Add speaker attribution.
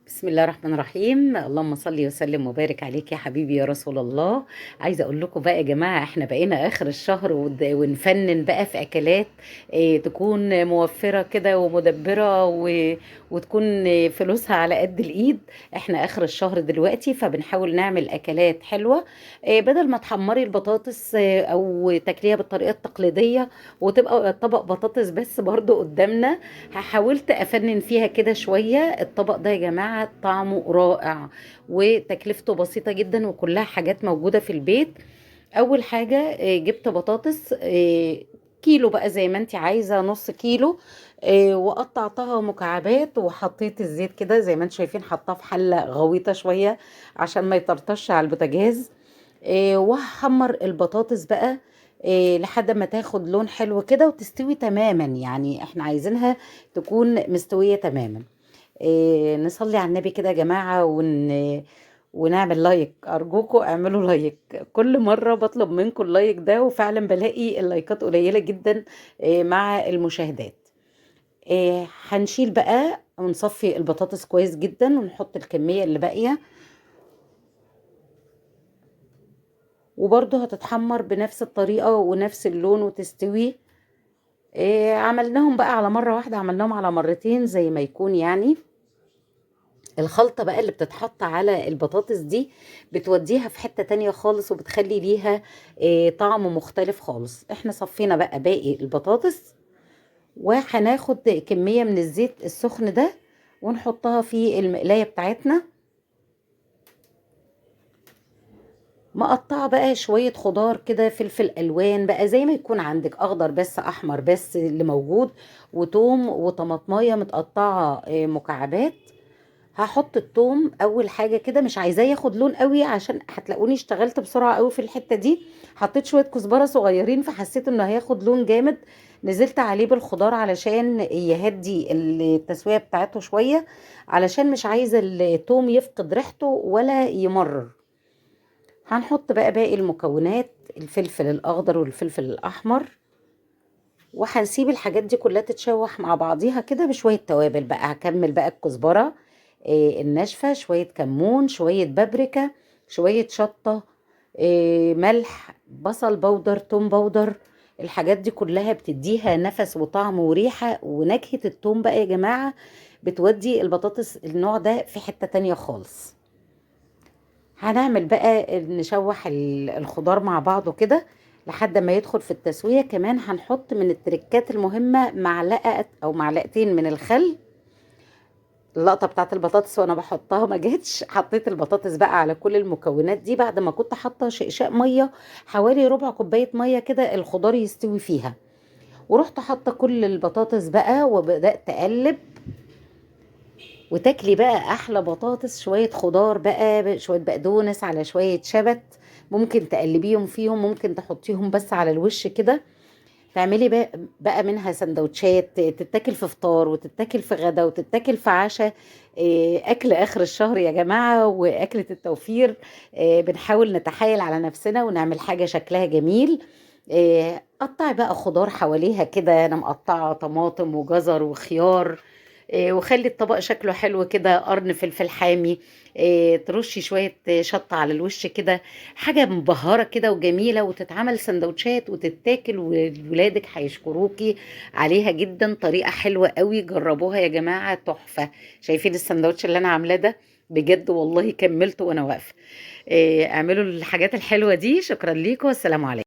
Speaker 1: بسم الله الرحمن الرحيم. اللهم صل وسلم وبارك عليك يا حبيبي يا رسول الله. عايزه اقول لكم بقى يا جماعه، احنا بقينا اخر الشهر ونفنن بقى في اكلات تكون موفره كده ومدبره وتكون فلوسها على قد الايد. احنا اخر الشهر دلوقتي، فبنحاول نعمل اكلات حلوه. بدل ما تحمري البطاطس او تاكليها بالطريقه التقليديه وتبقى طبق بطاطس بس برضو قدامنا، حاولت افنن فيها كده شويه. الطبق ده يا جماعه طعمه رائع وتكلفته بسيطه جدا وكلها حاجات موجوده في البيت. اول حاجه جبت بطاطس كيلو بقى زي ما انت عايزه، نص كيلو. وقطعتها مكعبات وحطيت الزيت كده زي ما انتم شايفين، حطاه في حله غويطه شويه عشان ما يطرطش على البوتاجاز. وهحمر البطاطس بقى لحد ما تاخد لون حلو كده وتستوي تماما، يعني احنا عايزينها تكون مستوية تماما. نصلي على النبي كده يا جماعة ونعمل لايك. أرجوكم اعملوا لايك، كل مرة بطلب منكم اللايك ده وفعلا بلاقي اللايكات قليلة جدا مع المشاهدات. هنشيل بقى ونصفي البطاطس كويس جدا ونحط الكمية اللي باقية، وبرضه هتتحمر بنفس الطريقة ونفس اللون وتستوي. عملناهم بقى على مرة واحدة، عملناهم على مرتين زي ما يكون يعني. الخلطة بقى اللي بتتحط على البطاطس دي بتوديها في حتة تانية خالص وبتخلي ليها طعم مختلف خالص. احنا صفينا بقى باقي البطاطس وهناخد كمية من الزيت السخن ده ونحطها في المقلاية بتاعتنا. مقطعة بقى شوية خضار كده، فلفل ألوان بقى زي ما يكون عندك، أخضر بس أحمر بس اللي موجود، وتوم وطماطماية متقطعة مكعبات. هحط التوم أول حاجة كده، مش عايزاه ياخد لون قوي عشان هتلاقوني اشتغلت بسرعة قوي في الحتة دي. حطيت شوية كزبرة صغيرين فحسيت انه هياخد لون جامد، نزلت عليه بالخضار علشان يهدي التسوية بتاعته شوية، علشان مش عايزة التوم يفقد ريحته ولا يمرر. هنحط بقى باقي المكونات، الفلفل الاخضر والفلفل الاحمر، وهنسيب الحاجات دي كلها تتشوح مع بعضيها كده بشوية توابل. بقى هكمل بقى الكزبرة الناشفة، شوية كمون، شوية بابريكا، شوية شطة، ملح، بصل بودر، توم بودر. الحاجات دي كلها بتديها نفس وطعم وريحة، ونكهة التوم بقى يا جماعة بتودي البطاطس النوع ده في حتة تانية خالص. هنعمل بقى نشوح الخضار مع بعضه كده لحد ما يدخل في التسوية. كمان هنحط من التركات المهمة معلقة او معلقتين من الخل. اللقطة بتاعت البطاطس وانا بحطها ما جتش، حطيت البطاطس بقى على كل المكونات دي بعد ما كنت حاطة شقشاق مية، حوالي ربع كوباية مية كده الخضار يستوي فيها. ورحت حاطة كل البطاطس بقى وبدأت اقلب. وتاكلي بقى احلى بطاطس، شويه خضار بقى، شويه بقدونس على شويه شبت، ممكن تقلبيهم فيهم، ممكن تحطيهم بس على الوش كده. تعملي بقى منها سندوتشات تتاكل في فطار وتتاكل في غدا وتتاكل في عشاء. اكل اخر الشهر يا جماعه واكله التوفير. بنحاول نتحايل على نفسنا ونعمل حاجه شكلها جميل. قطعي بقى خضار حواليها كده، انا مقطعه طماطم وجزر وخيار. وخلي الطبق شكله حلو كده، قرن فلفل حامي. ترشي شوية شطة على الوش كده، حاجة مبهرة كده وجميلة، وتتعمل سندوتشات وتتاكل وولادك هيشكروكي عليها جدا. طريقة حلوة قوي، جربوها يا جماعة، تحفة. شايفين السندوتش اللي أنا عاملاه ده؟ بجد والله كملته وأنا واقفة. اعملوا الحاجات الحلوة دي. شكرا ليكم والسلام عليكم.